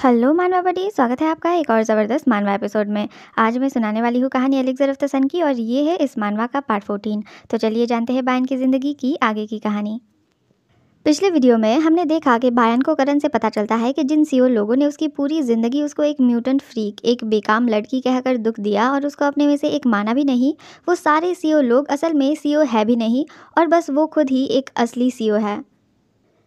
Hello मानवा बडी, स्वागत है आपका एक और ज़बरदस्त मानवा एपिसोड में। आज मैं सुनाने वाली हूँ कहानी एलेक्ज़र ऑफ द सन की और ये है इस मानवा का पार्ट 14। तो चलिए जानते हैं बायन की ज़िंदगी की आगे की कहानी। पिछले वीडियो में हमने देखा कि बायन को करण से पता चलता है कि जिन सीओ लोगों ने उसकी पूरी ज़िंदगी उसको एक म्यूटेंट फ्रीक, एक बेकाम लड़की कहकर दुख दिया और उसको अपने में से एक माना भी नहीं, वो सारे सीओ लोग असल में सीओ है भी नहीं और बस वो खुद ही एक असली सीओ है।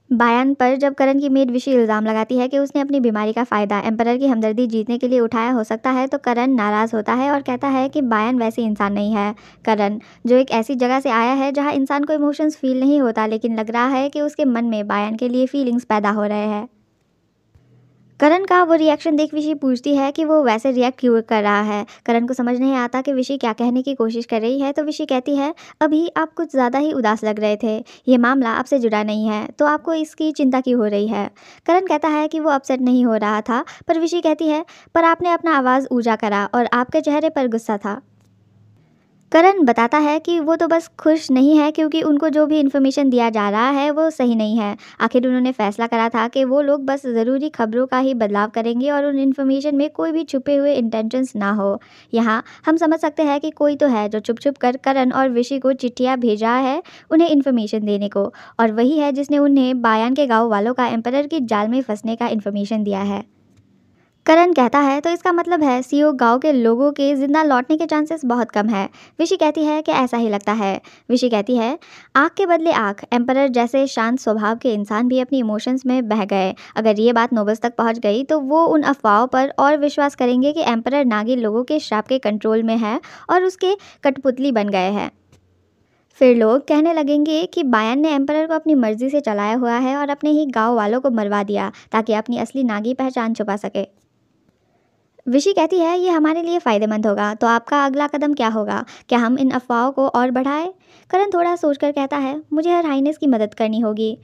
बायान पर जब करण की मेड विशी इल्ज़ाम लगाती है कि उसने अपनी बीमारी का फ़ायदा एम्परर की हमदर्दी जीतने के लिए उठाया हो सकता है, तो करण नाराज़ होता है और कहता है कि बायान वैसे इंसान नहीं है। करण, जो एक ऐसी जगह से आया है जहां इंसान को इमोशंस फील नहीं होता, लेकिन लग रहा है कि उसके मन में बायान के लिए फीलिंग्स पैदा हो रहे हैं। करण का वो रिएक्शन देख विशी पूछती है कि वो वैसे रिएक्ट क्यों कर रहा है। करण को समझ नहीं आता कि विशी क्या कहने की कोशिश कर रही है, तो विशी कहती है, अभी आप कुछ ज़्यादा ही उदास लग रहे थे। ये मामला आपसे जुड़ा नहीं है, तो आपको इसकी चिंता क्यों हो रही है। करण कहता है कि वो अपसेट नहीं हो रहा था, पर विशी कहती है, पर आपने अपना आवाज़ ऊँचा करा और आपके चेहरे पर गुस्सा था। करण बताता है कि वो तो बस खुश नहीं है क्योंकि उनको जो भी इन्फॉर्मेशन दिया जा रहा है वो सही नहीं है। आखिर उन्होंने फैसला करा था कि वो लोग बस ज़रूरी खबरों का ही बदलाव करेंगे और उन इन्फॉर्मेशन में कोई भी छुपे हुए इंटेंशंस ना हो। यहाँ हम समझ सकते हैं कि कोई तो है जो छुप छुप कर करण और विशी को चिट्ठियाँ भेजा है उन्हें इन्फॉर्मेशन देने को, और वही है जिसने उन्हें बायान के गाँव वालों का एम्परर की जाल में फंसने का इन्फॉर्मेशन दिया है। करण कहता है, तो इसका मतलब है सीओ गांव के लोगों के जिंदा लौटने के चांसेस बहुत कम है। विशी कहती है कि ऐसा ही लगता है। विशी कहती है, आँख के बदले आँख, एम्परर जैसे शांत स्वभाव के इंसान भी अपनी इमोशंस में बह गए। अगर ये बात नोबल्स तक पहुंच गई तो वो उन अफवाहों पर और विश्वास करेंगे कि एम्परर नागी लोगों के श्राप के कंट्रोल में है और उसके कठपुतली बन गए हैं। फिर लोग कहने लगेंगे कि बायान ने एम्परर को अपनी मर्जी से चलाया हुआ है और अपने ही गाँव वालों को मरवा दिया ताकि अपनी असली नागी पहचान छुपा सके। विशी कहती है, ये हमारे लिए फ़ायदेमंद होगा, तो आपका अगला कदम क्या होगा? क्या हम इन अफवाहों को और बढ़ाएं? करण थोड़ा सोचकर कहता है, मुझे हर हाइनेस की मदद करनी होगी।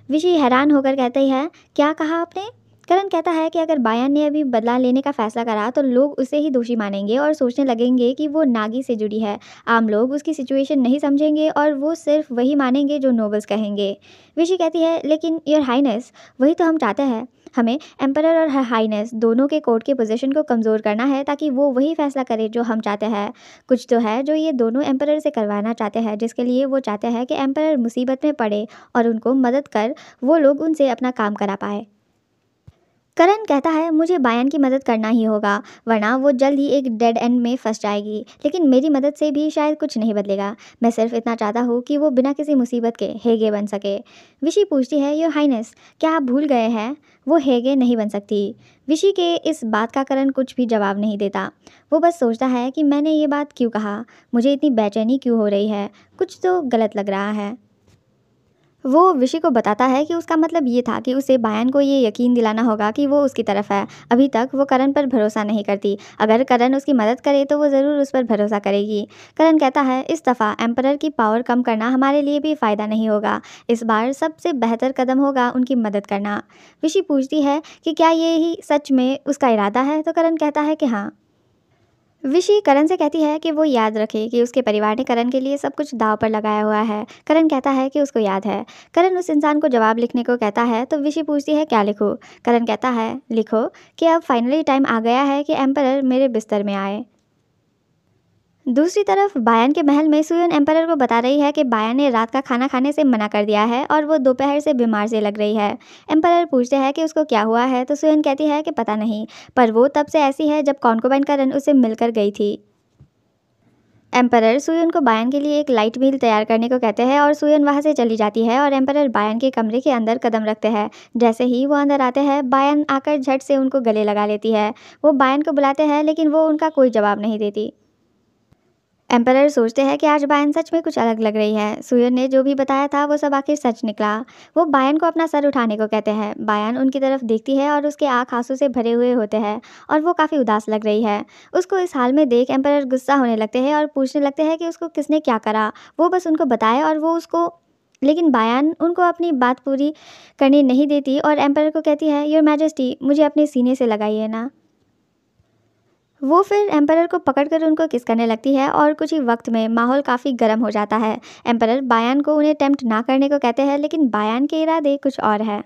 विशी हैरान होकर कहती है, क्या कहा आपने? करण कहता है कि अगर बायान ने अभी बदला लेने का फैसला करा तो लोग उसे ही दोषी मानेंगे और सोचने लगेंगे कि वो नागी से जुड़ी है। आम लोग उसकी सिचुएशन नहीं समझेंगे और वो सिर्फ वही मानेंगे जो नोबल्स कहेंगे। विशी कहती है, लेकिन योर हाइनेस, वही तो हम चाहते हैं। हमें एम्परर और हर हाइनेस दोनों के कोर्ट के पोजीशन को कमज़ोर करना है ताकि वो वही फैसला करे जो हम चाहते हैं। कुछ तो है जो ये दोनों एम्परर से करवाना चाहते हैं, जिसके लिए वो चाहते हैं कि एम्परर मुसीबत में पड़े और उनको मदद कर वो लोग उनसे अपना काम करा पाए। करण कहता है, मुझे बायान की मदद करना ही होगा, वरना वो जल्द ही एक डेड एंड में फंस जाएगी। लेकिन मेरी मदद से भी शायद कुछ नहीं बदलेगा। मैं सिर्फ इतना चाहता हूँ कि वो बिना किसी मुसीबत के हेगे बन सके। विशी पूछती है, योर हाइनेस, क्या आप भूल गए हैं? वो हेगे नहीं बन सकती। विशी के इस बात का करण कुछ भी जवाब नहीं देता। वो बस सोचता है कि मैंने ये बात क्यों कहा, मुझे इतनी बेचैनी क्यों हो रही है, कुछ तो गलत लग रहा है। वो विशी को बताता है कि उसका मतलब ये था कि उसे बायान को ये यकीन दिलाना होगा कि वो उसकी तरफ है। अभी तक वो करण पर भरोसा नहीं करती। अगर करण उसकी मदद करे तो वो ज़रूर उस पर भरोसा करेगी। करण कहता है, इस दफ़ा एम्परर की पावर कम करना हमारे लिए भी फ़ायदा नहीं होगा। इस बार सबसे बेहतर कदम होगा उनकी मदद करना। विशी पूछती है कि क्या ये ही सच में उसका इरादा है, तो करण कहता है कि हाँ। विशी करण से कहती है कि वो याद रखे कि उसके परिवार ने करण के लिए सब कुछ दांव पर लगाया हुआ है। करण कहता है कि उसको याद है। करण उस इंसान को जवाब लिखने को कहता है, तो विशी पूछती है, क्या लिखूं? करण कहता है, लिखो कि अब फाइनली टाइम आ गया है कि एम्परर मेरे बिस्तर में आए। दूसरी तरफ बायान के महल में सुयन एम्परर को बता रही है कि बायान ने रात का खाना खाने से मना कर दिया है और वो दोपहर से बीमार से लग रही है। एम्परर पूछते हैं कि उसको क्या हुआ है, तो सुयन कहती है कि पता नहीं, पर वो तब से ऐसी है जब कॉन्कुबाइन करण उसे मिलकर गई थी। एम्परर सुयन को बायान के लिए एक लाइट मील तैयार करने को कहते हैं और सुयन वहाँ से चली जाती है और एम्परर बायान के कमरे के अंदर कदम रखते हैं। जैसे ही वो अंदर आते हैं, बायान आकर झट से उनको गले लगा लेती है। वो बायान को बुलाते हैं लेकिन वो उनका कोई जवाब नहीं देती। एम्परर सोचते हैं कि आज बायन सच में कुछ अलग लग रही है। सुयन ने जो भी बताया था वो सब आखिर सच निकला। वो बायन को अपना सर उठाने को कहते हैं। बायन उनकी तरफ देखती है और उसके आँख आंसू से भरे हुए होते हैं और वो काफ़ी उदास लग रही है। उसको इस हाल में देख एम्परर गुस्सा होने लगते हैं और पूछने लगते हैं कि उसको किसने क्या करा। वो बस उनको बताए और वो उसको, लेकिन बायान उनको अपनी बात पूरी करने नहीं देती और एम्परर को कहती है, योर मैजेस्टी, मुझे अपने सीने से लगाइए ना। वो फिर एम्परर को पकड़कर उनको किस करने लगती है और कुछ ही वक्त में माहौल काफ़ी गर्म हो जाता है। एम्परर बायान को उन्हें टेम्प्ट ना करने को कहते हैं, लेकिन बायान के इरादे कुछ और है।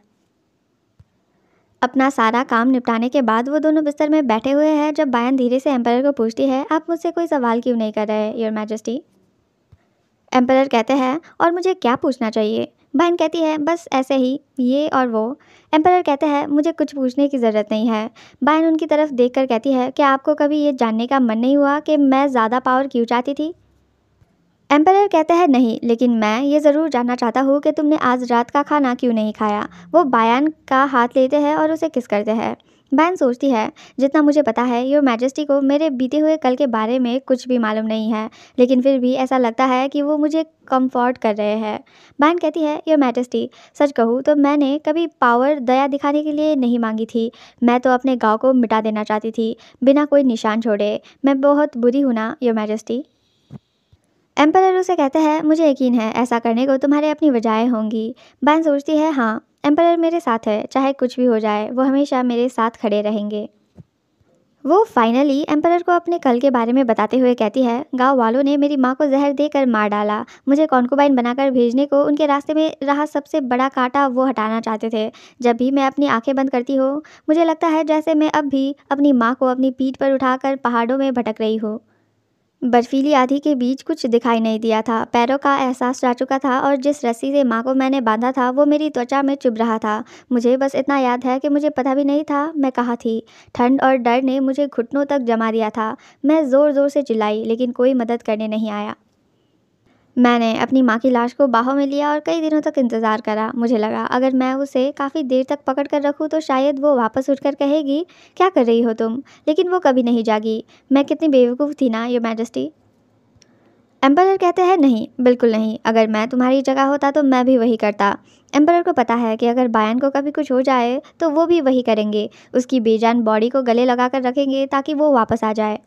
अपना सारा काम निपटाने के बाद वो दोनों बिस्तर में बैठे हुए हैं जब बायन धीरे से एम्परर को पूछती है, आप मुझसे कोई सवाल क्यों नहीं कर रहे योर मैजेस्टी। एम्परर कहते हैं, और मुझे क्या पूछना चाहिए। बहन कहती है, बस ऐसे ही ये और वो। एम्परर कहते हैं, मुझे कुछ पूछने की ज़रूरत नहीं है। बहन उनकी तरफ देखकर कहती है, क्या आपको कभी ये जानने का मन नहीं हुआ कि मैं ज़्यादा पावर क्यों चाहती थी। एम्परर कहते हैं, नहीं, लेकिन मैं ये ज़रूर जानना चाहता हूँ कि तुमने आज रात का खाना क्यों नहीं खाया। वो बायन का हाथ लेते हैं और उसे किस करते हैं। बहन सोचती है, जितना मुझे पता है योर मैजेस्टी को मेरे बीते हुए कल के बारे में कुछ भी मालूम नहीं है, लेकिन फिर भी ऐसा लगता है कि वो मुझे कंफर्ट कर रहे हैं। बहन कहती है, योर मैजेस्टी, सच कहूँ तो मैंने कभी पावर दया दिखाने के लिए नहीं मांगी थी। मैं तो अपने गाँव को मिटा देना चाहती थी, बिना कोई निशान छोड़े। मैं बहुत बुरी हूँ ना योर मैजेस्टी। एम्परर उसे कहते हैं, मुझे यकीन है ऐसा करने को तुम्हारे अपनी वजहें होंगी। बहन सोचती है, हाँ, एम्परर मेरे साथ है, चाहे कुछ भी हो जाए वो हमेशा मेरे साथ खड़े रहेंगे। वो फाइनली एम्परर को अपने कल के बारे में बताते हुए कहती है, गांव वालों ने मेरी माँ को जहर देकर मार डाला। मुझे कॉन्कुबाइन बनाकर भेजने को उनके रास्ते में रहा सबसे बड़ा कांटा वो हटाना चाहते थे। जब भी मैं अपनी आंखें बंद करती हूँ मुझे लगता है जैसे मैं अब भी अपनी माँ को अपनी पीठ पर उठाकर पहाड़ों में भटक रही हूँ। बर्फीली आंधी के बीच कुछ दिखाई नहीं दिया था। पैरों का एहसास जा चुका था और जिस रस्सी से माँ को मैंने बांधा था वो मेरी त्वचा में चुभ रहा था। मुझे बस इतना याद है कि मुझे पता भी नहीं था मैं कहाँ थी। ठंड और डर ने मुझे घुटनों तक जमा दिया था। मैं ज़ोर ज़ोर से चिल्लाई, लेकिन कोई मदद करने नहीं आया। मैंने अपनी माँ की लाश को बाहों में लिया और कई दिनों तक इंतज़ार करा। मुझे लगा अगर मैं उसे काफ़ी देर तक पकड़ कर रखूँ तो शायद वो वापस उठकर कहेगी, क्या कर रही हो तुम। लेकिन वो कभी नहीं जागी। मैं कितनी बेवकूफ़ थी ना योर मैजेस्टी। एम्परर कहते हैं, नहीं, बिल्कुल नहीं। अगर मैं तुम्हारी जगह होता तो मैं भी वही करता। एम्परर को पता है कि अगर बायन को कभी कुछ हो जाए तो वो भी वही करेंगे। उसकी बेजान बॉडी को गले लगाकर रखेंगे ताकि वो वापस आ जाए।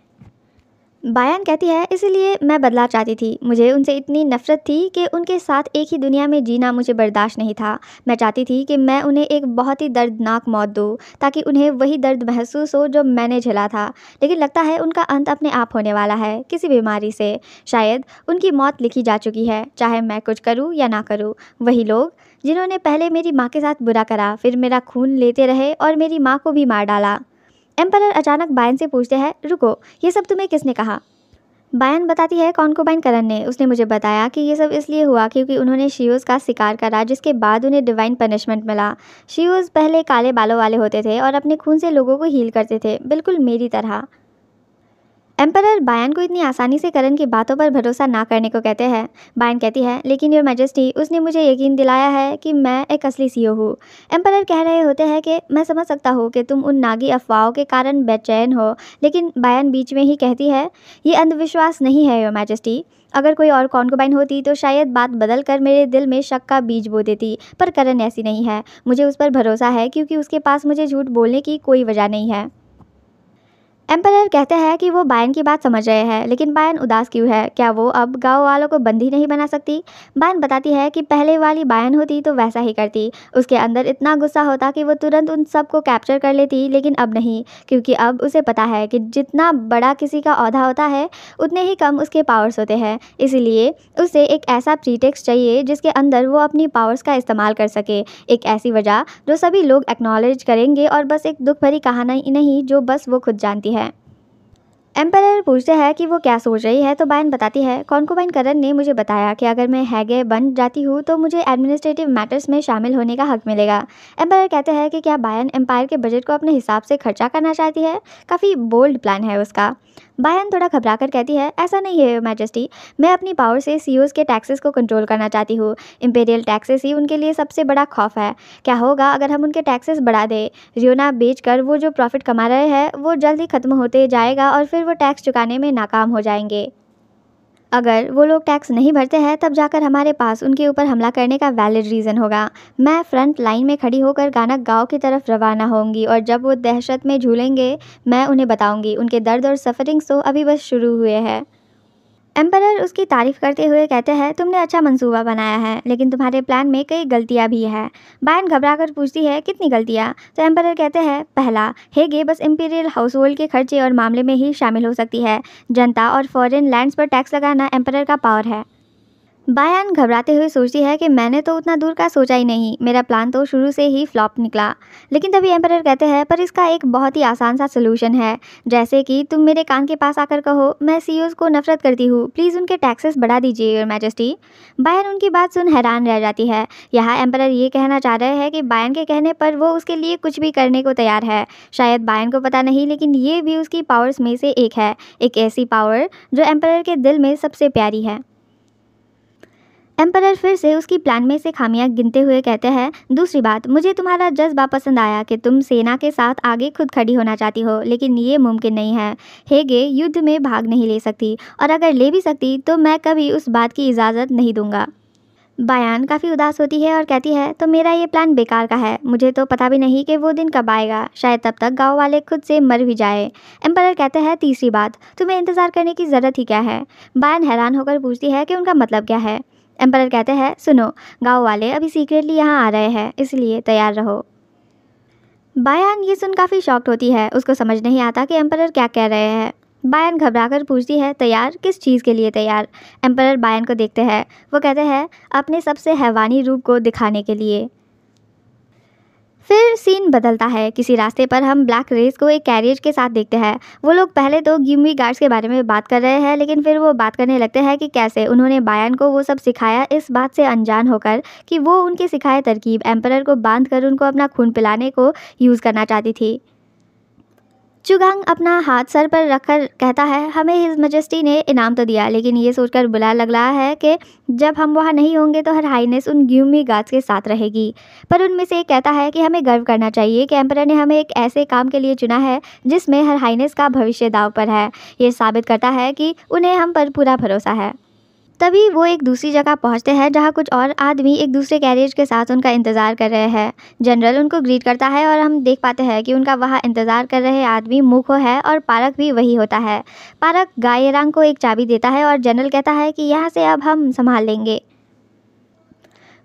बायन कहती है, इसीलिए मैं बदला चाहती थी। मुझे उनसे इतनी नफरत थी कि उनके साथ एक ही दुनिया में जीना मुझे बर्दाश्त नहीं था। मैं चाहती थी कि मैं उन्हें एक बहुत ही दर्दनाक मौत दूँ ताकि उन्हें वही दर्द महसूस हो जो मैंने झेला था। लेकिन लगता है उनका अंत अपने आप होने वाला है, किसी बीमारी से। शायद उनकी मौत लिखी जा चुकी है, चाहे मैं कुछ करूँ या ना करूँ। वही लोग जिन्होंने पहले मेरी माँ के साथ बुरा करा, फिर मेरा खून लेते रहे और मेरी माँ को भी मार डाला। एम्परर अचानक बायन से पूछते हैं, रुको, ये सब तुम्हें किसने कहा। बायन बताती है, कॉन्कुबाइन करण ने। उसने मुझे बताया कि ये सब इसलिए हुआ क्योंकि उन्होंने शियोज का शिकार करा, जिसके बाद उन्हें डिवाइन पनिशमेंट मिला। शियोज पहले काले बालों वाले होते थे और अपने खून से लोगों को हील करते थे, बिल्कुल मेरी तरह। एम्परर बायन को इतनी आसानी से करण की बातों पर भरोसा ना करने को कहते हैं। बायन कहती है, लेकिन योर मैजेस्टी, उसने मुझे यकीन दिलाया है कि मैं एक असली सीईओ हूँ। एम्परर कह रहे होते हैं कि मैं समझ सकता हूँ कि तुम उन नागी अफवाहों के कारण बेचैन हो, लेकिन बायन बीच में ही कहती है, ये अंधविश्वास नहीं है योर मैजेस्टी। अगर कोई और कॉन्कुबाइन होती तो शायद बात बदल कर मेरे दिल में शक का बीज बो देती, पर करण ऐसी नहीं है। मुझे उस पर भरोसा है क्योंकि उसके पास मुझे झूठ बोलने की कोई वजह नहीं है। एम्परर कहते हैं कि वो बायन की बात समझ रहे हैं, लेकिन बायन उदास क्यों है। क्या वो अब गांव वालों को बंदी नहीं बना सकती। बायन बताती है कि पहले वाली बायन होती तो वैसा ही करती। उसके अंदर इतना गुस्सा होता कि वो तुरंत उन सब को कैप्चर कर लेती, लेकिन अब नहीं, क्योंकि अब उसे पता है कि जितना बड़ा किसी का ओहदा होता है उतने ही कम उसके पावर्स होते हैं। इसीलिए उसे एक ऐसा प्रीटेक्स्ट चाहिए जिसके अंदर वो अपनी पावर्स का इस्तेमाल कर सके। एक ऐसी वजह जो सभी लोग एक्नॉलेज करेंगे और बस एक दुख भरी कहानी नहीं जो बस वो खुद जानती है। एम्परर पूछते हैं कि वो क्या सोच रही है, तो बायन बताती है, कॉन्कुबाइन करण ने मुझे बताया कि अगर मैं हैगे बन जाती हूँ तो मुझे एडमिनिस्ट्रेटिव मैटर्स में शामिल होने का हक मिलेगा। एम्परर कहते हैं कि क्या बायन एम्पायर के बजट को अपने हिसाब से खर्चा करना चाहती है। काफ़ी बोल्ड प्लान है उसका। बायन थोड़ा घबरा कर कहती है, ऐसा नहीं है मैजेस्टी, मैं अपनी पावर से सीईओज के टैक्सेस को कंट्रोल करना चाहती हूँ। इंपीरियल टैक्सेस ही उनके लिए सबसे बड़ा खौफ है। क्या होगा अगर हम उनके टैक्सेस बढ़ा दें। रियोना बेचकर वो जो प्रॉफिट कमा रहे हैं वो जल्द ही खत्म होते जाएगा और फिर वो टैक्स चुकाने में नाकाम हो जाएंगे। अगर वो लोग टैक्स नहीं भरते हैं तब जाकर हमारे पास उनके ऊपर हमला करने का वैलिड रीज़न होगा। मैं फ्रंट लाइन में खड़ी होकर गाना गाँव की तरफ रवाना होंगी और जब वो दहशत में झूलेंगे मैं उन्हें बताऊंगी उनके दर्द और सफरिंग्स तो अभी बस शुरू हुए हैं। एम्परर उसकी तारीफ करते हुए कहते हैं, तुमने अच्छा मंसूबा बनाया है, लेकिन तुम्हारे प्लान में कई गलतियां भी हैं। बायन घबराकर पूछती है, कितनी गलतियां। तो एम्परर कहते हैं, पहला, हेगे बस इंपीरियल हाउस होल्ड के खर्चे और मामले में ही शामिल हो सकती है। जनता और फॉरेन लैंड्स पर टैक्स लगाना एम्परर का पावर है। बायान घबराते हुए सोचती है कि मैंने तो उतना दूर का सोचा ही नहीं, मेरा प्लान तो शुरू से ही फ्लॉप निकला। लेकिन तभी एम्परर कहते हैं पर इसका एक बहुत ही आसान सा सलूशन है, जैसे कि तुम मेरे कान के पास आकर कहो मैं सीईओज़ को नफरत करती हूँ, प्लीज़ उनके टैक्सेस बढ़ा दीजिए योर मैजेस्टी। बायान उनकी बात सुन हैरान रह जाती है। यहाँ एम्परर ये कहना चाह रहे हैं कि बायान के कहने पर वो उसके लिए कुछ भी करने को तैयार है। शायद बायान को पता नहीं, लेकिन ये भी उसकी पावर्स में से एक है, एक ऐसी पावर जो एम्परर के दिल में सबसे प्यारी है। एम्परर फिर से उसकी प्लान में से खामियां गिनते हुए कहते हैं, दूसरी बात, मुझे तुम्हारा जज्बा पसंद आया कि तुम सेना के साथ आगे खुद खड़ी होना चाहती हो, लेकिन ये मुमकिन नहीं है। हेगे युद्ध में भाग नहीं ले सकती, और अगर ले भी सकती तो मैं कभी उस बात की इजाज़त नहीं दूंगा। बायान काफ़ी उदास होती है और कहती है, तो मेरा ये प्लान बेकार का है, मुझे तो पता भी नहीं कि वो दिन कब आएगा, शायद तब तक गांव वाले खुद से मर भी जाए। एम्परर कहते हैं, तीसरी बात, तुम्हें इंतज़ार करने की ज़रूरत ही क्या है। बायान हैरान होकर पूछती है कि उनका मतलब क्या है। एम्परर कहते हैं, सुनो, गांव वाले अभी सीक्रेटली यहाँ आ रहे हैं, इसलिए तैयार रहो। बायान ये सुन काफ़ी शॉक्ड होती है, उसको समझ नहीं आता कि एम्परर क्या कह रहे हैं। बायान घबराकर पूछती है, तैयार किस चीज़ के लिए तैयार। एम्परर बायान को देखते हैं, वो कहते हैं, अपने सबसे हैवानी रूप को दिखाने के लिए। फिर सीन बदलता है। किसी रास्ते पर हम ब्लैक रेस को एक कैरियज के साथ देखते हैं। वो लोग पहले तो गिम्मी गार्ड्स के बारे में बात कर रहे हैं, लेकिन फिर वो बात करने लगते हैं कि कैसे उन्होंने बायान को वो सब सिखाया, इस बात से अनजान होकर कि वो उनके सिखाए तरकीब एम्परर को बांध कर उनको अपना खून पिलाने को यूज़ करना चाहती थी। चुगांग अपना हाथ सर पर रखकर कहता है, हमें हिज मजेस्टी ने इनाम तो दिया, लेकिन ये सोचकर बुरा लग रहा है कि जब हम वहाँ नहीं होंगे तो हर हाईनेस उन ग्यूमी गार्ड्स के साथ रहेगी। पर उनमें से एक कहता है कि हमें गर्व करना चाहिए कि एम्परर ने हमें एक ऐसे काम के लिए चुना है जिसमें हर हाईनेस का भविष्य दांव पर है। ये साबित करता है कि उन्हें हम पर पूरा भरोसा है। तभी वो एक दूसरी जगह पहुंचते हैं जहां कुछ और आदमी एक दूसरे कैरियज के साथ उनका इंतज़ार कर रहे हैं। जनरल उनको ग्रीट करता है और हम देख पाते हैं कि उनका वहां इंतज़ार कर रहे आदमी मुखो है और पारक भी वही होता है। पारक गायेरांग को एक चाबी देता है और जनरल कहता है कि यहाँ से अब हम संभाल लेंगे।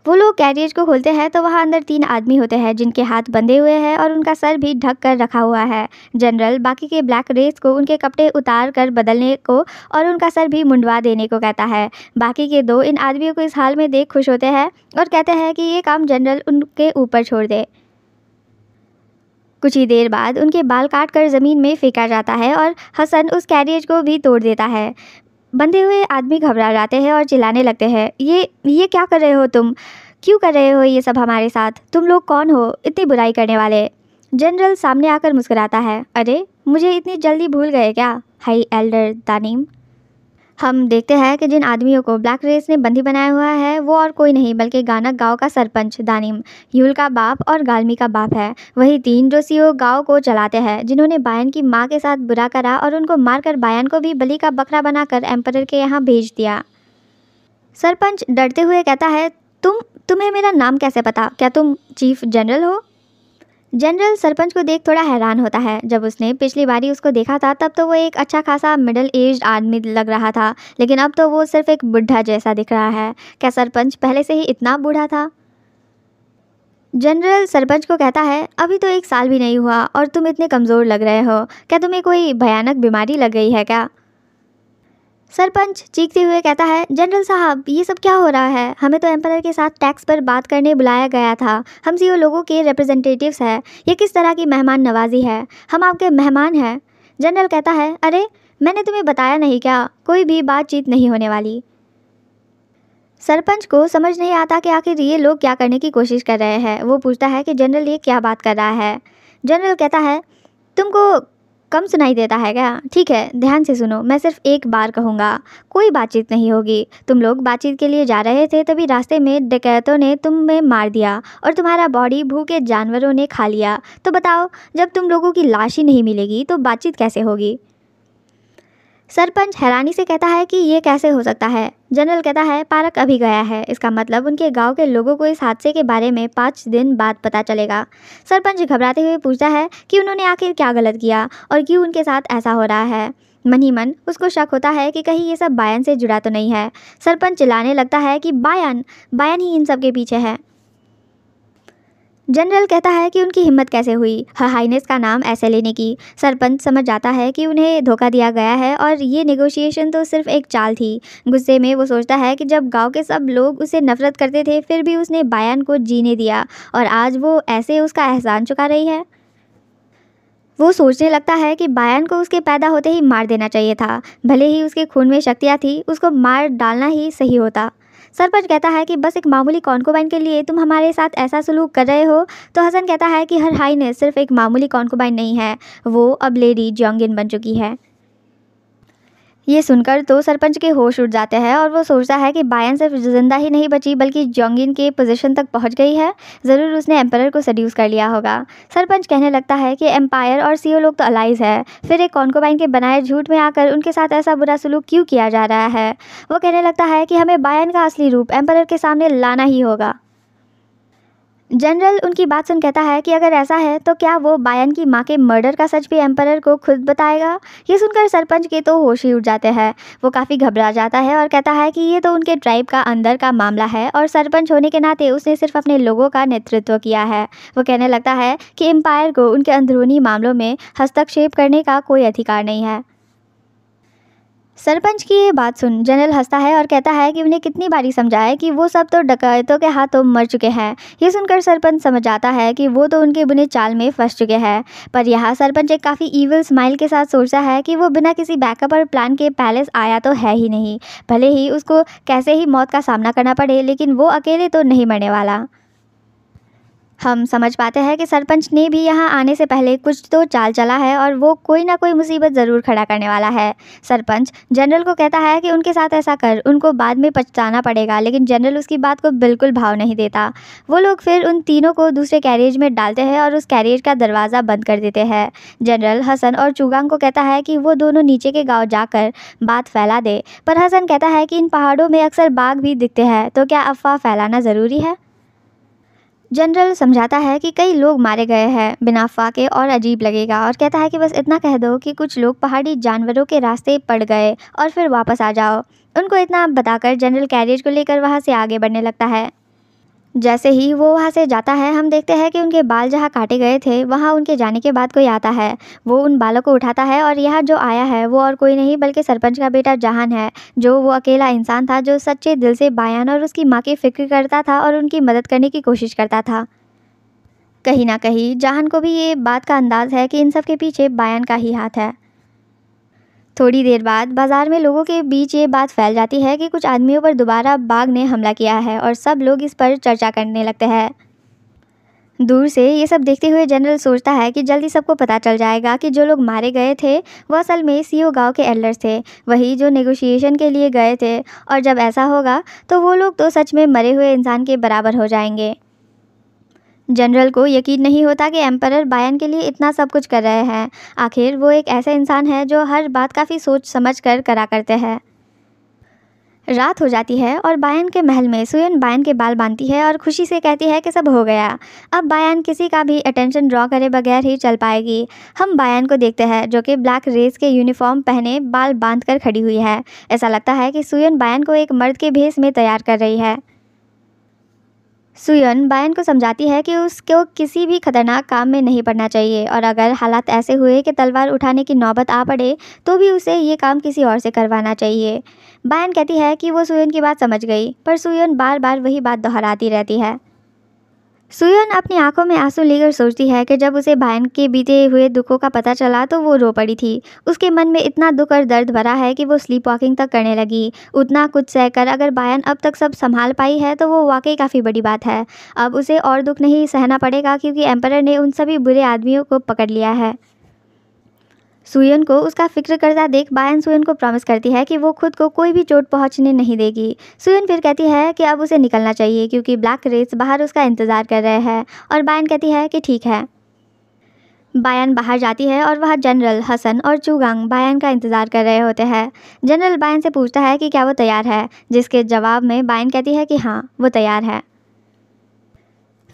वो लोग कैरियज को खोलते हैं तो वहाँ अंदर 3 आदमी होते हैं जिनके हाथ बंधे हुए हैं और उनका सर भी ढक कर रखा हुआ है। जनरल बाकी के ब्लैक रेस को उनके कपड़े उतार कर बदलने को और उनका सर भी मुंडवा देने को कहता है। बाकी के 2 इन आदमियों को इस हाल में देख खुश होते हैं और कहते हैं कि ये काम जनरल उनके ऊपर छोड़ दे। कुछ ही देर बाद उनके बाल काट कर ज़मीन में फेंका जाता है और हसन उस कैरियज को भी तोड़ देता है। बंधे हुए आदमी घबरा जाते हैं और चिल्लाने लगते हैं, ये क्या कर रहे हो तुम? क्यों कर रहे हो ये सब हमारे साथ? तुम लोग कौन हो इतनी बुराई करने वाले? जनरल सामने आकर मुस्कुराता है, अरे मुझे इतनी जल्दी भूल गए क्या, हाई एल्डर दानिम। हम देखते हैं कि जिन आदमियों को ब्लैक रेस ने बंदी बनाया हुआ है वो और कोई नहीं बल्कि गानक गांव का सरपंच दानिम, यूल का बाप और गालमी का बाप है। वही 3 जो सीओ गांव को चलाते हैं, जिन्होंने बायान की मां के साथ बुरा करा और उनको मारकर बायान को भी बलि का बकरा बनाकर एम्परर के यहाँ भेज दिया। सरपंच डरते हुए कहता है, तुम्हें मेरा नाम कैसे पता? क्या तुम चीफ जनरल हो? जनरल सरपंच को देख थोड़ा हैरान होता है। जब उसने पिछली बारी उसको देखा था तब तो वो एक अच्छा खासा मिडिल एज्ड आदमी लग रहा था, लेकिन अब तो वो सिर्फ एक बुढ़ा जैसा दिख रहा है। क्या सरपंच पहले से ही इतना बूढ़ा था? जनरल सरपंच को कहता है, अभी तो 1 साल भी नहीं हुआ और तुम इतने कमज़ोर लग रहे हो। क्या तुम्हें कोई भयानक बीमारी लग गई है क्या? सरपंच चीखते हुए कहता है, जनरल साहब ये सब क्या हो रहा है? हमें तो एम्परर के साथ टैक्स पर बात करने बुलाया गया था। हम सीओ लोगों के रिप्रेजेंटेटिव्स हैं। ये किस तरह की मेहमान नवाजी है? हम आपके मेहमान हैं। जनरल कहता है, अरे मैंने तुम्हें बताया नहीं क्या, कोई भी बातचीत नहीं होने वाली। सरपंच को समझ नहीं आता कि आखिर ये लोग क्या करने की कोशिश कर रहे हैं। वो पूछता है कि जनरल ये क्या बात कर रहा है? जनरल कहता है, तुमको कम सुनाई देता है क्या? ठीक है, ध्यान से सुनो, मैं सिर्फ एक बार कहूँगा, कोई बातचीत नहीं होगी। तुम लोग बातचीत के लिए जा रहे थे, तभी रास्ते में डकैतों ने तुम्हें मार दिया और तुम्हारा बॉडी भूखे जानवरों ने खा लिया। तो बताओ, जब तुम लोगों की लाश ही नहीं मिलेगी तो बातचीत कैसे होगी? सरपंच हैरानी से कहता है कि ये कैसे हो सकता है? जनरल कहता है, पारक अभी गया है, इसका मतलब उनके गांव के लोगों को इस हादसे के बारे में 5 दिन बाद पता चलेगा। सरपंच घबराते हुए पूछता है कि उन्होंने आखिर क्या गलत किया और क्यों उनके साथ ऐसा हो रहा है। मन ही मन उसको शक होता है कि कहीं ये सब बायान से जुड़ा तो नहीं है। सरपंच चिल्लाने लगता है कि बायान ही इन सब के पीछे है। जनरल कहता है कि उनकी हिम्मत कैसे हुई हर हाइनेस का नाम ऐसे लेने की। सरपंच समझ जाता है कि उन्हें धोखा दिया गया है और ये नेगोशिएशन तो सिर्फ एक चाल थी। गुस्से में वो सोचता है कि जब गांव के सब लोग उसे नफरत करते थे फिर भी उसने बायान को जीने दिया और आज वो ऐसे उसका एहसान चुका रही है। वो सोचने लगता है कि बायान को उसके पैदा होते ही मार देना चाहिए था। भले ही उसके खून में शक्तियाँ थी, उसको मार डालना ही सही होता। सरपंच कहता है कि बस एक मामूली कॉन्कुबाइन के लिए तुम हमारे साथ ऐसा सलूक कर रहे हो। तो हसन कहता है कि हर हाइनेस सिर्फ एक मामूली कॉन्कुबाइन नहीं है, वो अब लेडी जोंगिन बन चुकी है। ये सुनकर तो सरपंच के होश उड़ जाते हैं और वो सोचता है कि बायन सिर्फ जिंदा ही नहीं बची बल्कि जोंगिन के पोजीशन तक पहुंच गई है। ज़रूर उसने एम्पायर को सड्यूस कर लिया होगा। सरपंच कहने लगता है कि एम्पायर और सीओ लोग तो अलाइज है, फिर एक कॉन्कोबाइन के बनाए झूठ में आकर उनके साथ ऐसा बुरा सलूक क्यों किया जा रहा है। वो कहने लगता है कि हमें बायन का असली रूप एम्पायर के सामने लाना ही होगा। जनरल उनकी बात सुन कहता है कि अगर ऐसा है तो क्या वो बायन की मां के मर्डर का सच भी एम्पायर को खुद बताएगा। ये सुनकर सरपंच के तो होश ही उड़ जाते हैं। वो काफ़ी घबरा जाता है और कहता है कि ये तो उनके ट्राइब का अंदर का मामला है और सरपंच होने के नाते उसने सिर्फ अपने लोगों का नेतृत्व किया है। वो कहने लगता है कि एम्पायर को उनके अंदरूनी मामलों में हस्तक्षेप करने का कोई अधिकार नहीं है। सरपंच की ये बात सुन जनरल हंसता है और कहता है कि उन्हें कितनी बारी समझाया कि वो सब तो डकैतों के हाथों मर चुके हैं। ये सुनकर सरपंच समझ जाता है कि वो तो उनके बुने चाल में फंस चुके हैं। पर यहाँ सरपंच एक काफ़ी ईविल स्माइल के साथ सोचता है कि वो बिना किसी बैकअप और प्लान के पैलेस आया तो है ही नहीं। भले ही उसको कैसे ही मौत का सामना करना पड़े, लेकिन वो अकेले तो नहीं मरने वाला। हम समझ पाते हैं कि सरपंच ने भी यहाँ आने से पहले कुछ तो चाल चला है और वो कोई ना कोई मुसीबत ज़रूर खड़ा करने वाला है। सरपंच जनरल को कहता है कि उनके साथ ऐसा कर उनको बाद में पछताना पड़ेगा, लेकिन जनरल उसकी बात को बिल्कुल भाव नहीं देता। वो लोग फिर उन तीनों को दूसरे कैरियज में डालते हैं और उस कैरियज का दरवाज़ा बंद कर देते हैं। जनरल हसन और चुगांग को कहता है कि वो दोनों नीचे के गाँव जाकर बात फैला दे, पर हसन कहता है कि इन पहाड़ों में अक्सर बाघ भी दिखते हैं, तो क्या अफवाह फैलाना ज़रूरी है। जनरल समझाता है कि कई लोग मारे गए हैं, बिना अफवाह के और अजीब लगेगा, और कहता है कि बस इतना कह दो कि कुछ लोग पहाड़ी जानवरों के रास्ते पड़ गए और फिर वापस आ जाओ। उनको इतना बताकर जनरल कैरियर को लेकर वहाँ से आगे बढ़ने लगता है। जैसे ही वो वहाँ से जाता है हम देखते हैं कि उनके बाल जहाँ काटे गए थे वहाँ उनके जाने के बाद कोई आता है। वो उन बालों को उठाता है और यहाँ जो आया है वो और कोई नहीं बल्कि सरपंच का बेटा जहान है, जो वो अकेला इंसान था जो सच्चे दिल से बायान और उसकी माँ की फिक्र करता था और उनकी मदद करने की कोशिश करता था। कहीं ना कहीं जहान को भी ये बात का अंदाज़ है कि इन सब के पीछे बायान का ही हाथ है। थोड़ी देर बाद बाजार में लोगों के बीच ये बात फैल जाती है कि कुछ आदमियों पर दोबारा बाघ ने हमला किया है और सब लोग इस पर चर्चा करने लगते हैं। दूर से ये सब देखते हुए जनरल सोचता है कि जल्दी सबको पता चल जाएगा कि जो लोग मारे गए थे वो असल में सीओ गांव के एल्डर्स थे, वही जो नेगोशिएशन के लिए गए थे। और जब ऐसा होगा तो वो लोग तो सच में मरे हुए इंसान के बराबर हो जाएंगे। जनरल को यकीन नहीं होता कि एम्परर बायन के लिए इतना सब कुछ कर रहे हैं। आखिर वो एक ऐसे इंसान है जो हर बात काफ़ी सोच समझ कर करा करते हैं। रात हो जाती है और बायन के महल में सुयन बायन के बाल बांधती है और खुशी से कहती है कि सब हो गया। अब बायन किसी का भी अटेंशन ड्रॉ करे बगैर ही चल पाएगी। हम बायन को देखते हैं जो कि ब्लैक रेस के यूनिफॉर्म पहने बाल बांध कर खड़ी हुई है। ऐसा लगता है कि सुयन बायन को एक मर्द के भेस में तैयार कर रही है। सुयन बायन को समझाती है कि उसको किसी भी खतरनाक काम में नहीं पड़ना चाहिए और अगर हालात ऐसे हुए कि तलवार उठाने की नौबत आ पड़े तो भी उसे ये काम किसी और से करवाना चाहिए। बायन कहती है कि वो सुयन की बात समझ गई, पर सुयन बार बार वही बात दोहराती रहती है। सुयन अपनी आंखों में आंसू लेकर सोचती है कि जब उसे बायन के बीते हुए दुखों का पता चला तो वो रो पड़ी थी। उसके मन में इतना दुख और दर्द भरा है कि वो स्लीप वॉकिंग तक करने लगी। उतना कुछ सहकर अगर बायन अब तक सब संभाल पाई है तो वो वाकई काफ़ी बड़ी बात है। अब उसे और दुख नहीं सहना पड़ेगा क्योंकि एम्परर ने उन सभी बुरे आदमियों को पकड़ लिया है। सुयन को उसका फिक्र करता देख बायन सुयन को प्रॉमिस करती है कि वो खुद को कोई भी चोट पहुंचने नहीं देगी। सुयन फिर कहती है कि अब उसे निकलना चाहिए क्योंकि ब्लैक रेस बाहर उसका इंतज़ार कर रहे हैं और बायन कहती है कि ठीक है। बायन बाहर जाती है और वह जनरल हसन और चुगांग बायन का इंतज़ार कर रहे होते हैं। जनरल बायन से पूछता है कि क्या वो तैयार है, जिसके जवाब में बायन कहती है कि हाँ वो तैयार है।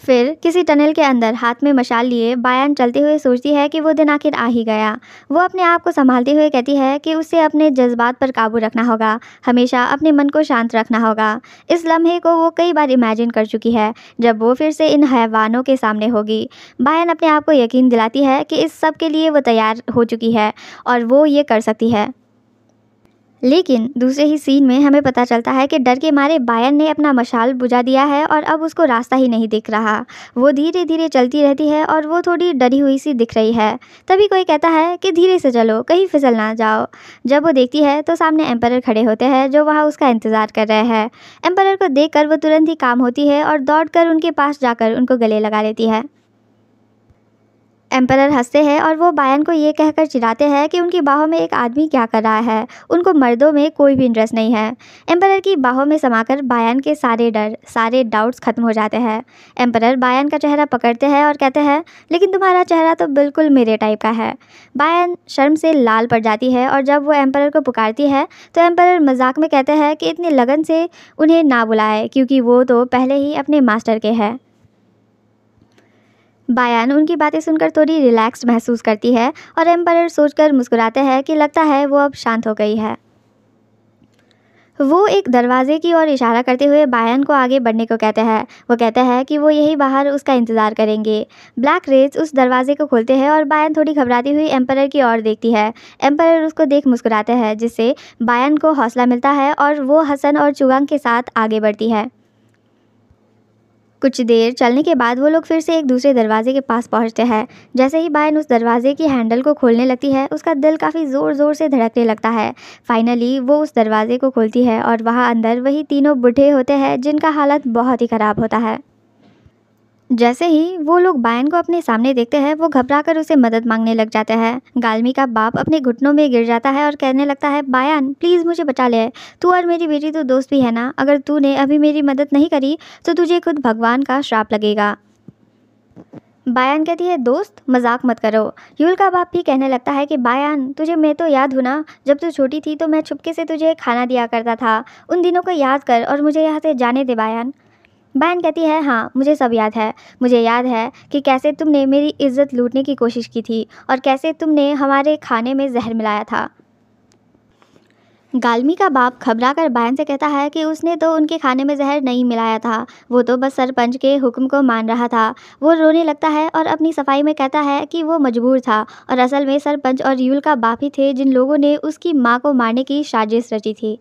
फिर किसी टनल के अंदर हाथ में मशाल लिए बायान चलते हुए सोचती है कि वो दिन आखिर आ ही गया। वो अपने आप को संभालते हुए कहती है कि उसे अपने जज्बात पर काबू रखना होगा, हमेशा अपने मन को शांत रखना होगा। इस लम्हे को वो कई बार इमेजिन कर चुकी है, जब वो फिर से इन हैवानों के सामने होगी। बायान अपने आप को यकीन दिलाती है कि इस सब के लिए वो तैयार हो चुकी है और वो ये कर सकती है। लेकिन दूसरे ही सीन में हमें पता चलता है कि डर के मारे बायन ने अपना मशाल बुझा दिया है और अब उसको रास्ता ही नहीं दिख रहा। वो धीरे धीरे चलती रहती है और वो थोड़ी डरी हुई सी दिख रही है। तभी कोई कहता है कि धीरे से चलो, कहीं फिसल ना जाओ। जब वो देखती है तो सामने एम्परर खड़े होते हैं जो वहाँ उसका इंतज़ार कर रहे हैं। एम्परर को देखकर वो तुरंत ही काम होती है और दौड़कर उनके पास जाकर उनको गले लगा लेती है। एम्परर हंसते हैं और वो बायन को ये कहकर चिढ़ाते हैं कि उनकी बाहों में एक आदमी क्या कर रहा है, उनको मर्दों में कोई भी इंटरेस्ट नहीं है। एम्परर की बाहों में समाकर बायन के सारे डर, सारे डाउट्स खत्म हो जाते हैं। एम्परर बायन का चेहरा पकड़ते हैं और कहते हैं, लेकिन तुम्हारा चेहरा तो बिल्कुल मेरे टाइप का है। बायन शर्म से लाल पड़ जाती है और जब वो एम्परर को पुकारती है तो एम्परर मजाक में कहते हैं कि इतनी लगन से उन्हें ना बुलाए, क्योंकि वो तो पहले ही अपने मास्टर के हैं। बायान उनकी बातें सुनकर थोड़ी रिलैक्स्ड महसूस करती है और एम्परर सोचकर मुस्कुराते हैं कि लगता है वो अब शांत हो गई है। वो एक दरवाजे की ओर इशारा करते हुए बायान को आगे बढ़ने को कहते हैं। वो कहते हैं कि वो यही बाहर उसका इंतज़ार करेंगे। ब्लैक रेज उस दरवाजे को खोलते हैं और बायान थोड़ी घबराती हुई एम्परर की ओर देखती है। एम्परर उसको देख मुस्कुराते हैं, जिससे बायान को हौसला मिलता है और वो हसन और चुगंग के साथ आगे बढ़ती है। कुछ देर चलने के बाद वो लोग फिर से एक दूसरे दरवाजे के पास पहुंचते हैं। जैसे ही बायन उस दरवाजे की हैंडल को खोलने लगती है, उसका दिल काफ़ी ज़ोर ज़ोर से धड़कने लगता है। फाइनली वो उस दरवाजे को खोलती है और वहाँ अंदर वही तीनों बूढ़े होते हैं जिनका हालत बहुत ही ख़राब होता है। जैसे ही वो लोग बायन को अपने सामने देखते हैं, वो घबराकर उसे मदद मांगने लग जाते हैं। गालमी का बाप अपने घुटनों में गिर जाता है और कहने लगता है, बायन प्लीज़ मुझे बचा ले, तू और मेरी बेटी तो दोस्त भी है ना। अगर तूने अभी मेरी मदद नहीं करी तो तुझे खुद भगवान का श्राप लगेगा। बायान कहती है, दोस्त मजाक मत करो। यूल का बाप भी कहने लगता है कि बायान तुझे मैं तो याद हूँ ना, जब तू छोटी थी तो मैं छुपके से तुझे खाना दिया करता था। उन दिनों को याद कर और मुझे यहाँ से जाने दे बायान। बायन कहती है, हाँ मुझे सब याद है। मुझे याद है कि कैसे तुमने मेरी इज्जत लूटने की कोशिश की थी और कैसे तुमने हमारे खाने में जहर मिलाया था। गालमी का बाप घबरा कर बायन से कहता है कि उसने तो उनके खाने में जहर नहीं मिलाया था, वो तो बस सरपंच के हुक्म को मान रहा था। वो रोने लगता है और अपनी सफाई में कहता है कि वो मजबूर था और असल में सरपंच और यूल का बाप ही थे जिन लोगों ने उसकी माँ को मारने की साजिश रची थी।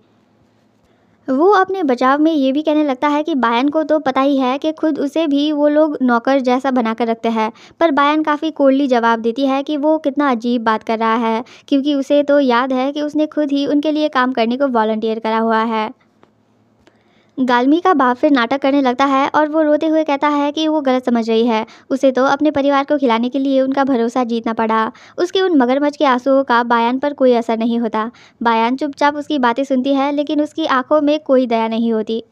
वो अपने बचाव में ये भी कहने लगता है कि बायन को तो पता ही है कि खुद उसे भी वो लोग नौकर जैसा बनाकर रखते हैं, पर बायन काफ़ी कोल्डली जवाब देती है कि वो कितना अजीब बात कर रहा है, क्योंकि उसे तो याद है कि उसने खुद ही उनके लिए काम करने को वॉलंटियर करा हुआ है। गालमी का बाप फिर नाटक करने लगता है और वो रोते हुए कहता है कि वो गलत समझ रही है। उसे तो अपने परिवार को खिलाने के लिए उनका भरोसा जीतना पड़ा। उसके उन मगरमच्छ के आंसुओं का बायान पर कोई असर नहीं होता। बायान चुपचाप उसकी बातें सुनती है, लेकिन उसकी आंखों में कोई दया नहीं होती।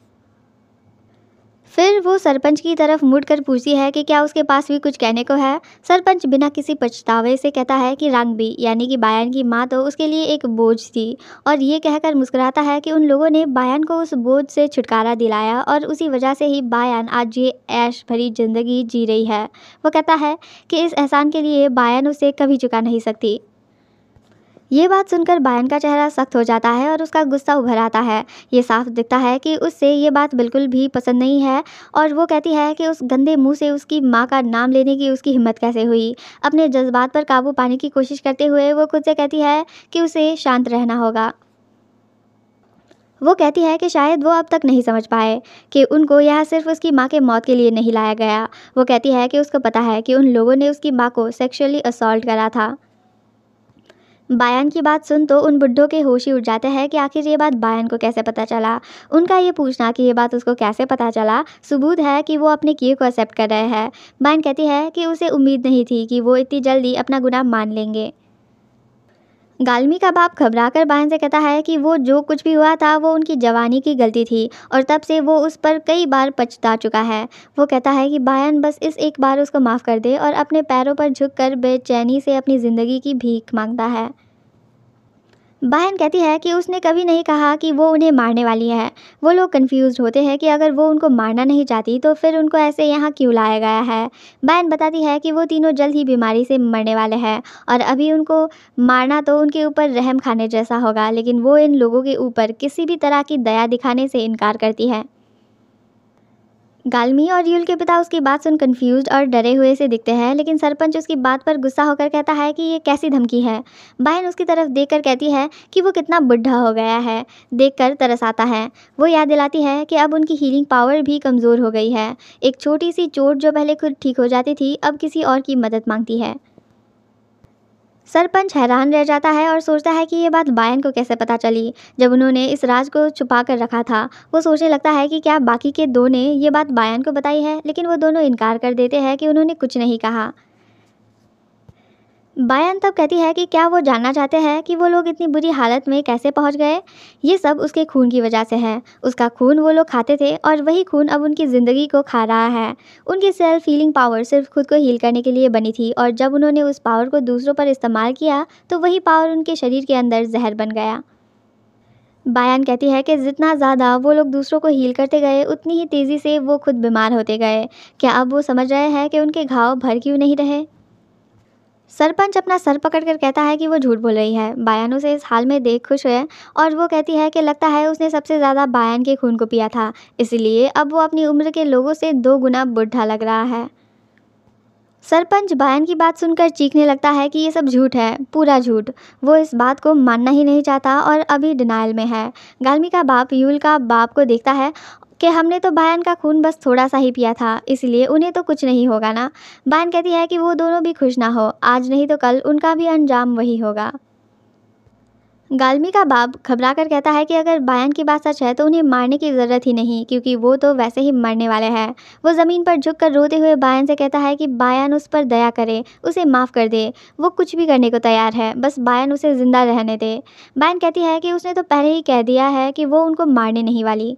फिर वो सरपंच की तरफ मुड़कर पूछती है कि क्या उसके पास भी कुछ कहने को है। सरपंच बिना किसी पछतावे से कहता है कि रांगबी यानी कि बायान की माँ तो उसके लिए एक बोझ थी, और ये कहकर मुस्कुराता है कि उन लोगों ने बायान को उस बोझ से छुटकारा दिलाया और उसी वजह से ही बायान आज ये ऐश भरी ज़िंदगी जी रही है। वो कहता है कि इस एहसान के लिए बायान उसे कभी चुका नहीं सकती। ये बात सुनकर बायन का चेहरा सख्त हो जाता है और उसका गुस्सा उभर आता है। ये साफ दिखता है कि उससे ये बात बिल्कुल भी पसंद नहीं है और वो कहती है कि उस गंदे मुंह से उसकी माँ का नाम लेने की उसकी हिम्मत कैसे हुई। अपने जज्बात पर काबू पाने की कोशिश करते हुए वो खुद से कहती है कि उसे शांत रहना होगा। वो कहती है कि शायद वो अब तक नहीं समझ पाए कि उनको यहाँ सिर्फ उसकी माँ के मौत के लिए नहीं लाया गया। वो कहती है कि उसको पता है कि उन लोगों ने उसकी माँ को सेक्सुअली असॉल्ट करा था। बायान की बात सुन तो उन बुड्ढों के होश ही उड़ जाते हैं कि आखिर ये बात बायान को कैसे पता चला। उनका ये पूछना कि ये बात उसको कैसे पता चला सबूत है कि वो अपने किए को एक्सेप्ट कर रहे हैं। बायान कहती है कि उसे उम्मीद नहीं थी कि वो इतनी जल्दी अपना गुनाह मान लेंगे। गालमी का बाप घबराकर बायन से कहता है कि वो जो कुछ भी हुआ था वो उनकी जवानी की गलती थी और तब से वो उस पर कई बार पछता चुका है। वो कहता है कि बायन बस इस एक बार उसको माफ़ कर दे और अपने पैरों पर झुककर बेचैनी से अपनी ज़िंदगी की भीख मांगता है। बहन कहती है कि उसने कभी नहीं कहा कि वो उन्हें मारने वाली है। वो लोग कंफ्यूज्ड होते हैं कि अगर वो उनको मारना नहीं चाहती तो फिर उनको ऐसे यहाँ क्यों लाया गया है। बहन बताती है कि वो तीनों जल्द ही बीमारी से मरने वाले हैं और अभी उनको मारना तो उनके ऊपर रहम खाने जैसा होगा, लेकिन वो इन लोगों के ऊपर किसी भी तरह की दया दिखाने से इनकार करती है। गालमी और यूल के पिता उसकी बात सुन कंफ्यूज्ड और डरे हुए से दिखते हैं, लेकिन सरपंच उसकी बात पर गुस्सा होकर कहता है कि ये कैसी धमकी है। बहन उसकी तरफ देखकर कहती है कि वो कितना बुढ़ा हो गया है, देखकर तरस आता है। वो याद दिलाती है कि अब उनकी हीलिंग पावर भी कमज़ोर हो गई है। एक छोटी सी चोट जो पहले खुद ठीक हो जाती थी अब किसी और की मदद मांगती है। सरपंच हैरान रह जाता है और सोचता है कि ये बात बायन को कैसे पता चली जब उन्होंने इस राज को छुपा कर रखा था। वो सोचने लगता है कि क्या बाकी के दो ने ये बात बायन को बताई है, लेकिन वो दोनों इनकार कर देते हैं कि उन्होंने कुछ नहीं कहा। बायन तब कहती है कि क्या वो जानना चाहते हैं कि वो लोग इतनी बुरी हालत में कैसे पहुंच गए। ये सब उसके खून की वजह से है। उसका खून वो लोग खाते थे और वही खून अब उनकी ज़िंदगी को खा रहा है। उनकी सेल्फ हीलिंग पावर सिर्फ खुद को हील करने के लिए बनी थी और जब उन्होंने उस पावर को दूसरों पर इस्तेमाल किया तो वही पावर उनके शरीर के अंदर जहर बन गया। बायान कहती है कि जितना ज़्यादा वो लोग दूसरों को हील करते गए उतनी ही तेज़ी से वो खुद बीमार होते गए। क्या अब वो समझ रहे हैं कि उनके घाव भर क्यों नहीं रहे। सरपंच अपना सर पकड़कर कहता है कि वो झूठ बोल रही है। बायान उसे इस हाल में देख खुश है और वो कहती है कि लगता है उसने सबसे ज़्यादा बायान के खून को पिया था, इसलिए अब वो अपनी उम्र के लोगों से 2 गुना बुढ़ा लग रहा है। सरपंच बायान की बात सुनकर चीखने लगता है कि ये सब झूठ है, पूरा झूठ। वो इस बात को मानना ही नहीं चाहता और अभी डिनाइल में है। गालमी का बाप यूल का बाप को देखता है कि हमने तो बायान का खून बस थोड़ा सा ही पिया था, इसलिए उन्हें तो कुछ नहीं होगा ना। बायान कहती है कि वो दोनों भी खुश ना हो, आज नहीं तो कल उनका भी अंजाम वही होगा। गालमी का बाप घबरा कर कहता है कि अगर बायान की बात सच है तो उन्हें मारने की ज़रूरत ही नहीं, क्योंकि वो तो वैसे ही मरने वाले हैं। वो ज़मीन पर झुककर रोते हुए बायान से कहता है कि बायान उस पर दया करे, उसे माफ़ कर दे। वो कुछ भी करने को तैयार है, बस बायान उसे ज़िंदा रहने दे। बायान कहती है कि उसने तो पहले ही कह दिया है कि वो उनको मारने नहीं वाली।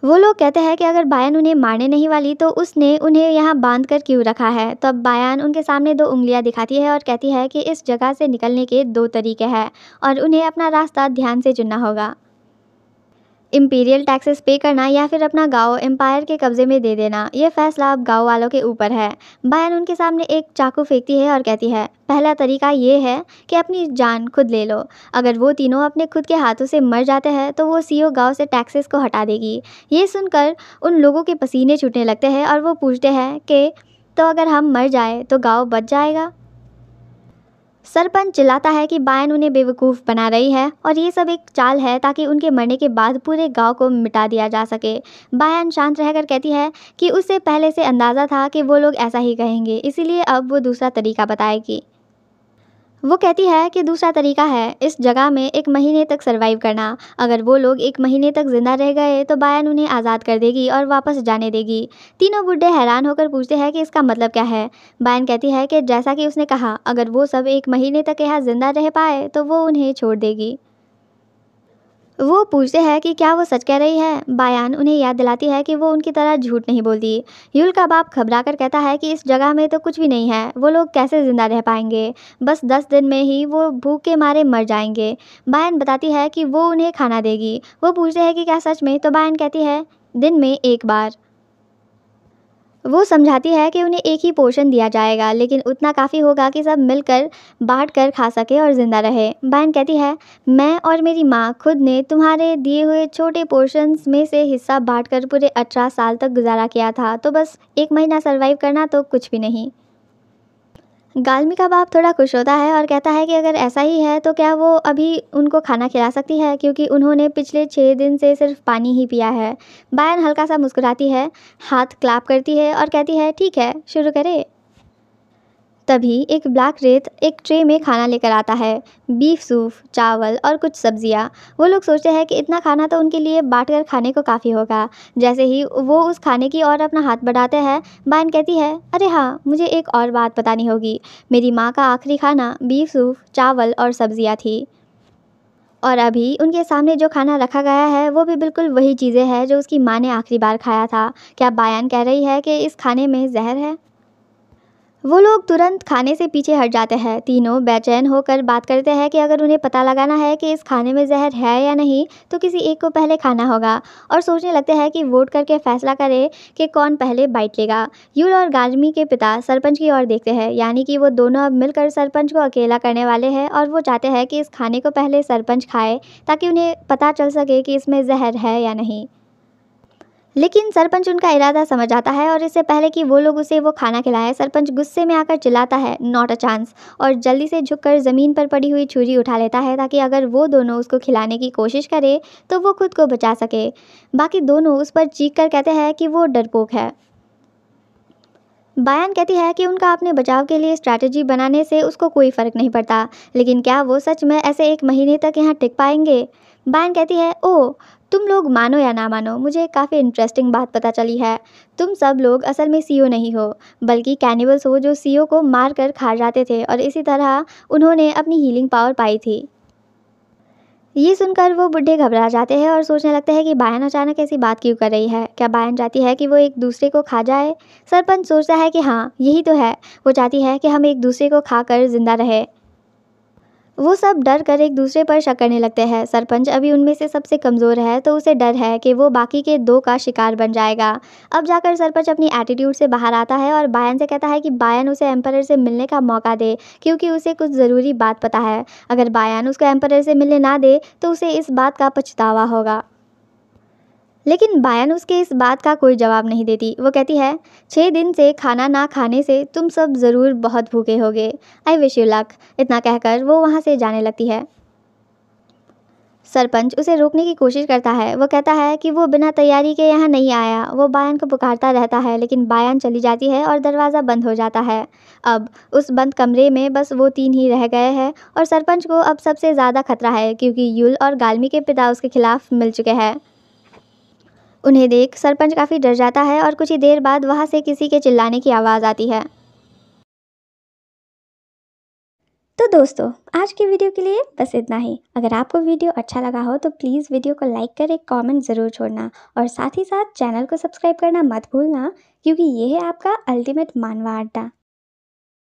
वो लोग कहते हैं कि अगर बायान उन्हें मारने नहीं वाली तो उसने उन्हें यहाँ बांध कर क्यों रखा है। तब बायान उनके सामने 2 उंगलियां दिखाती है और कहती है कि इस जगह से निकलने के 2 तरीके हैं और उन्हें अपना रास्ता ध्यान से चुनना होगा। इम्पीरियल टैक्सेस पे करना या फिर अपना गांव एम्पायर के कब्जे में दे देना, ये फैसला अब गांव वालों के ऊपर है। बायान उनके सामने एक चाकू फेंकती है और कहती है पहला तरीका ये है कि अपनी जान खुद ले लो। अगर वो तीनों अपने खुद के हाथों से मर जाते हैं तो वो सीओ गांव से टैक्सेस को हटा देगी। ये सुनकर उन लोगों के पसीने छूटने लगते हैं और वो पूछते हैं कि तो अगर हम मर जाए तो गाँव बच जाएगा। सरपंच चिल्लाता है कि बायन उन्हें बेवकूफ़ बना रही है और ये सब एक चाल है ताकि उनके मरने के बाद पूरे गांव को मिटा दिया जा सके। बायन शांत रहकर कहती है कि उसे पहले से अंदाज़ा था कि वो लोग ऐसा ही कहेंगे, इसीलिए अब वो दूसरा तरीका बताएगी। वो कहती है कि दूसरा तरीका है इस जगह में 1 महीने तक सरवाइव करना। अगर वो लोग 1 महीने तक जिंदा रह गए तो बायन उन्हें आज़ाद कर देगी और वापस जाने देगी। तीनों बुड्ढे हैरान होकर पूछते हैं कि इसका मतलब क्या है। बायन कहती है कि जैसा कि उसने कहा, अगर वो सब 1 महीने तक यहाँ जिंदा रह पाए तो वो उन्हें छोड़ देगी। वो पूछते हैं कि क्या वो सच कह रही है। बायान उन्हें याद दिलाती है कि वो उनकी तरह झूठ नहीं बोलती। यूल का बाप घबरा कर कहता है कि इस जगह में तो कुछ भी नहीं है, वो लोग कैसे ज़िंदा रह पाएंगे। बस 10 दिन में ही वो भूख के मारे मर जाएंगे। बायान बताती है कि वो उन्हें खाना देगी। वो पूछते हैं कि क्या सच में, तो बायान कहती है दिन में 1 बार। वो समझाती है कि उन्हें एक ही पोर्शन दिया जाएगा, लेकिन उतना काफ़ी होगा कि सब मिलकर बांट कर खा सके और ज़िंदा रहे। बहन कहती है मैं और मेरी माँ खुद ने तुम्हारे दिए हुए छोटे पोर्शंस में से हिस्सा बांट कर पूरे 18 साल तक गुजारा किया था, तो बस 1 महीना सरवाइव करना तो कुछ भी नहीं। गालमी का बाप थोड़ा खुश होता है और कहता है कि अगर ऐसा ही है तो क्या वो अभी उनको खाना खिला सकती है, क्योंकि उन्होंने पिछले 6 दिन से सिर्फ पानी ही पिया है। बायन हल्का सा मुस्कुराती है, हाथ क्लैप करती है और कहती है ठीक है, शुरू करें। तभी एक ब्लैक रेत एक ट्रे में खाना लेकर आता है, बीफ सूप, चावल और कुछ सब्जियां। वो लोग सोचते हैं कि इतना खाना तो उनके लिए बांट कर खाने को काफ़ी होगा। जैसे ही वो उस खाने की ओर अपना हाथ बढ़ाते हैं, बान कहती है अरे हाँ, मुझे एक और बात बतानी होगी। मेरी माँ का आखिरी खाना बीफ सूप, चावल और सब्जियाँ थी, और अभी उनके सामने जो खाना रखा गया है वो भी बिल्कुल वही चीज़ें हैं जो उसकी माँ ने आखिरी बार खाया था। क्या बायान कह रही है कि इस खाने में जहर है। वो लोग तुरंत खाने से पीछे हट जाते हैं। तीनों बेचैन होकर बात करते हैं कि अगर उन्हें पता लगाना है कि इस खाने में जहर है या नहीं तो किसी एक को पहले खाना होगा, और सोचने लगते हैं कि वोट करके फैसला करे कि कौन पहले बाइट लेगा। यूल और गार्मी के पिता सरपंच की ओर देखते हैं, यानी कि वो दोनों अब मिलकर सरपंच को अकेला करने वाले हैं, और वो चाहते हैं कि इस खाने को पहले सरपंच खाए ताकि उन्हें पता चल सके कि इसमें जहर है या नहीं। लेकिन सरपंच उनका इरादा समझ आता है और इससे पहले कि वो लोग उसे वो खाना खिलाएं, सरपंच गुस्से में आकर चिल्लाता है, नॉट अ चांस, और जल्दी से झुककर ज़मीन पर पड़ी हुई छुरी उठा लेता है ताकि अगर वो दोनों उसको खिलाने की कोशिश करे तो वो खुद को बचा सके। बाकी दोनों उस पर चीख कर कहते हैं कि वो डरपोक है। बायान कहती है कि उनका अपने बचाव के लिए स्ट्रैटेजी बनाने से उसको कोई फ़र्क नहीं पड़ता, लेकिन क्या वो सच में ऐसे 1 महीने तक यहाँ टिक पाएंगे। बायान कहती है, ओह, तुम लोग मानो या ना मानो, मुझे काफ़ी इंटरेस्टिंग बात पता चली है। तुम सब लोग असल में सीओ नहीं हो, बल्कि कैनिबल्स हो जो सीओ को मार कर खा जाते थे, और इसी तरह उन्होंने अपनी हीलिंग पावर पाई थी। ये सुनकर वो बुढ़े घबरा जाते हैं और सोचने लगते हैं कि बायन अचानक ऐसी बात क्यों कर रही है। क्या बायन चाहती है कि वो एक दूसरे को खा जाए? सरपंच सोचता है कि हाँ, यही तो है। वो चाहती है कि हम एक दूसरे को खाकर जिंदा रहे। वो सब डर कर एक दूसरे पर शक करने लगते हैं। सरपंच अभी उनमें से सबसे कमज़ोर है, तो उसे डर है कि वो बाकी के 2 का शिकार बन जाएगा। अब जाकर सरपंच अपनी एटीट्यूड से बाहर आता है और बायन से कहता है कि बायन उसे एम्परर से मिलने का मौका दे, क्योंकि उसे कुछ ज़रूरी बात पता है। अगर बायन उसको एम्परर से मिलने ना दे तो उसे इस बात का पछतावा होगा। लेकिन बायन उसके इस बात का कोई जवाब नहीं देती। वो कहती है, 6 दिन से खाना ना खाने से तुम सब ज़रूर बहुत भूखे होगे। I wish you luck. इतना कहकर वो वहाँ से जाने लगती है। सरपंच उसे रोकने की कोशिश करता है। वो कहता है कि वो बिना तैयारी के यहाँ नहीं आया। वो बायन को पुकारता रहता है, लेकिन बायन चली जाती है और दरवाज़ा बंद हो जाता है। अब उस बंद कमरे में बस वो 3 ही रह गए हैं, और सरपंच को अब सबसे ज़्यादा खतरा है क्योंकि यूल और गाल्मी के पिता उसके खिलाफ मिल चुके हैं। उन्हें देख सरपंच काफ़ी डर जाता है और कुछ ही देर बाद वहाँ से किसी के चिल्लाने की आवाज़ आती है। तो दोस्तों, आज की वीडियो के लिए बस इतना ही। अगर आपको वीडियो अच्छा लगा हो तो प्लीज़ वीडियो को लाइक कर एक कमेंट ज़रूर छोड़ना, और साथ ही साथ चैनल को सब्सक्राइब करना मत भूलना, क्योंकि ये है आपका अल्टीमेट मानवा अड्डा।